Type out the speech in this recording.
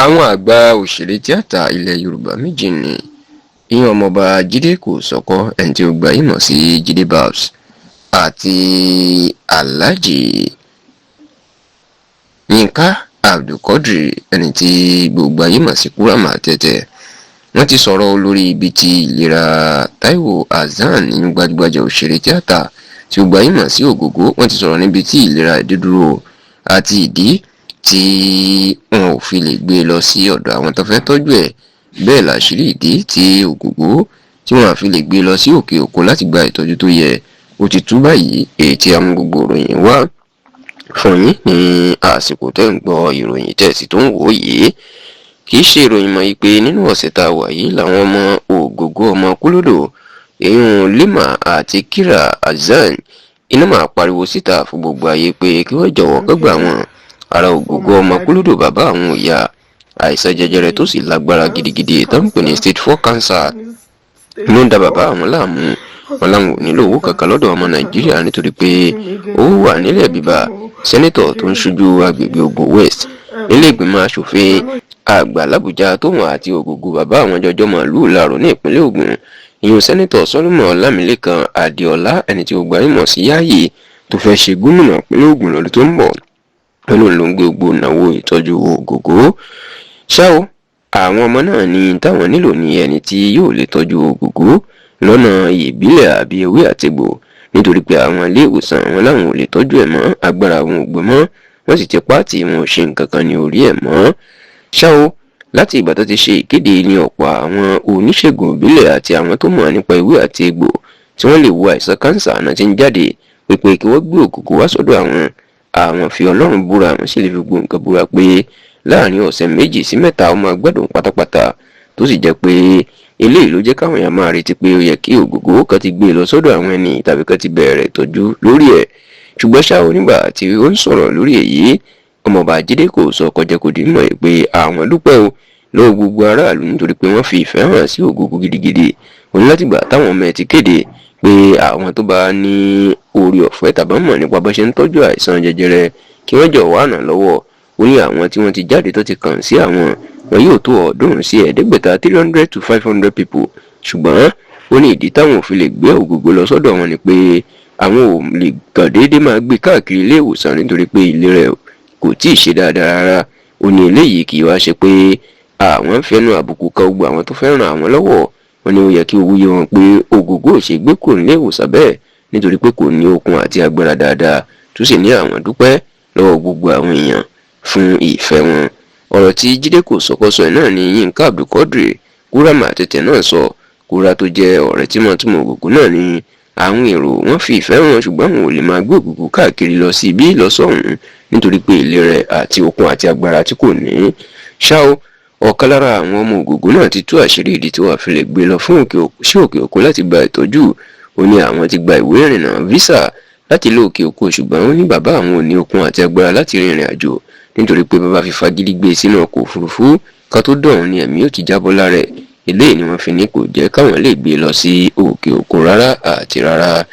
Àwọn àgbà òṣèré tíátà ilẹ̀ Yorùbá méjì ni ìyẹn ọmọọba Jide Kosoko ẹni tí ó gbajúmọ̀ sí Jide Babs àti Alhaji Yinka Quadri ẹni tí gbogbo ayé mọ̀ sí Kurama tẹ́tẹ́. Wọ́n ti sọ̀rọ̀ lórí ibi tí ilera Taiwo Hassan nínú gbajúgbajà òṣèré tíátà tí ó gbajúmọ̀ sí Ogogo. Wọ́n ti sọ̀rọ̀ níbi tí ilera ìdúró àti ìdí tí wọn ò fi lè gbé lọ sí ọ̀dọ̀ àwọn tó fẹ́ tọ́jú ẹ̀, bẹ́ẹ̀ láṣìírí ìdí tí Ogogo tí wọn àfi lè gbé lọ sí òkè òkun láti gba ìtọ́jú tó yẹ ó ti tú báyìí. Èyí tí àwọn gbogbo ìròyìn wá fún yín ní àsìkò tẹ́ ń gbọ́ ìròyìn tẹ́sí tó ń wò yìí. Kì í ṣe ìròyìn mọ́ pé nínú ọ̀sẹ̀ tá a wà yìí làwọn ọmọ Ogogo ọmọ kúlódò èèyàn Lima àti Kira Hassan iná máa pariwo síta fún gbogbo ayé pé kí wọ́n jọ̀wọ́ kọ́gbà wọn. Ara Ogogo ọmọ kúlódò bàbá àwọn òyà àìsàn jẹjẹrẹ tó sì lágbára gidigidi tó ń pè ní stage 4 cancer ló ń da bàbá àwọn láàmú. Wọn làwọn ò nílò owó kankan lọ́dọ̀ ọmọ Nàìjíríà nítorí pé owó wà nílẹ̀ bíbá. Sẹ́nẹ́tọ̀ tó ń ṣojú agbègbè Ogun West nílé ìgbìmọ̀ aṣòfin àgbà l'Àbújá tóun àti Ogogo bàbá àwọn jọjọ́ màálùú láàrọ̀ ní ìpínlẹ̀ Ògùn. ìyẹn sẹ́nẹ́tọ̀ Solomon Ọlámilékan Adéọlá ẹni tí ó gbajúmọ̀ sí Yáyì tó fẹ́ ṣe gómìnà ìpínlẹ̀ Ògùn lọ́dún tó ń bọ̀ pẹ̀lú ló ń gbé gbogbo ìnáwó ìtọ́jú Ogogo. Ṣá o, àwọn ọmọ náà ní táwọn nílò ní ẹni tí yóò lè tọ́jú Ogogo lọ́nà ìbílẹ̀ àbí ewé àtegbò nítorí pé àwọn ilé ìwòsàn wọn láwọn ò lè tọ́jú ẹ̀ mọ́, agbára wọn ò gbé mọ́, wọ́n sì ti pàtì wọn ò ṣe nǹkan kan ní orí ẹ̀ mọ́. Ṣá o, láti ìgbà tó ti ṣe ìkéde ní ọ̀pọ̀ àwọn oníṣègùn ìbílẹ̀ àti àwọn tó mọ̀ nípa ewé àti egbò tí wọ́n lè wo àìsàn kánsà náà ti ń jáde pé kí wọ́n gbé Ogogo wá sọ́dọ̀ àwọn fi Ọlọ́run búra àwọn sì lè fi gbogbo nǹkan búra pé láàrin ọ̀sẹ̀ 2 sí 3 ọmọ agbádùn pátápátá tó sì jẹ́ pé eléyìí ló jẹ́ káwọn èèyàn máa retí pé ó yẹ kí Ogogo kan ti gbé lọ sọ́dọ̀ àwọn ẹni tàbí kan ti bẹ̀rẹ̀ ìtọ́jú lórí ẹ̀. Ṣùgbọ́n ṣá o, nígbà tí ó ń sọ̀rọ̀ lórí èyí, ọmọọba Jide Kosoko jẹ́ kó di mọ̀ pé àwọn dúpẹ́ o lọ́wọ́ gbogbo aráàlú nítorí pé wọ́n fi ìfẹ́ hàn sí Ogogo gidigidi. Òun látìgbà táwọn ọmọ ẹ̀ ti kéde pé àwọn tó bá ní orí ọ̀fẹ́ tàbí mọ̀ nípa bó ṣe ń tọ́jú àìsàn jẹjẹrẹ kí wọ́n jọ̀wọ́ àná lọ́wọ́. Ó ní àwọn tí wọ́n ti jáde tó ti kàn sí àwọn wọn yóò tó 300 sí 300 to 500 people. Ṣùgbọ́n ó ní ìdí táwọn ò fi lè gbé Ogogo lọ sọ́dọ̀ wọn ni pé àwọn ò lè kàn déédéé máa gbé káàkiri ilé ìwòsàn nítorí pé ìlera kò tíì ṣe dáadáa rárá. Ó ní eléyìí kì í wá ṣe pé àwọn ń fẹnu àbùkù kan gbogbo àwọn tó fẹ́ ràn àwọn lọ́wọ́. Wọ́n ní ó yẹ kí owó yé wọn pé Ogogo ò ṣe gbé kúrò nílé ìwòsàn bẹ́ẹ̀ nítorí pé kò ní okun àti agbára dáadáa tó sì ní àwọn dúpẹ́ lọ́wọ́ gbogbo àwọn èèyàn fún ìfẹ́ wọn. Ọ̀rọ̀ tí Jide Kosoko sọ náà ni Yinka Quadri Kurama tẹ̀tẹ̀ náà sọ. Kura tó jẹ́ ọ̀rẹ́ tímọ́tímọ́ Ogogo náà ni àwọn èrò wọn fi ìfẹ́ wọn ṣùgbọ́n àwọn ò lè máa gbé Ogogo káàkiri lọ sí ibi lọ́sọ̀hún nítorí pé ìlera àti okun àti agbára tí kò ní. Ṣá o, ọ̀kan lára àwọn ọmọ Ogogo náà ti tú àṣírí ìdí tí wọ́n fi lè gbé lọ fún òkè òkun láti gba ìtọ́jú. Ó ní àwọn ti gba ìwé ìrìnnà visa láti lọ òkè òkun ṣùgbọ́n ó ní bàbá àwọn ò ní okun àti agbára láti rìnrìn àjò nítorí pé bàbá fi fagídí gbé sínú ọkọ̀ òfurufú ká tó dọ̀hún ni ẹ̀mí ò ti jábọ́ lára ẹ̀. Eléyìí ni wọ́n fi ní kò jẹ́ káwọn lè gbé lọ sí òkè òkun rárá àti rárá.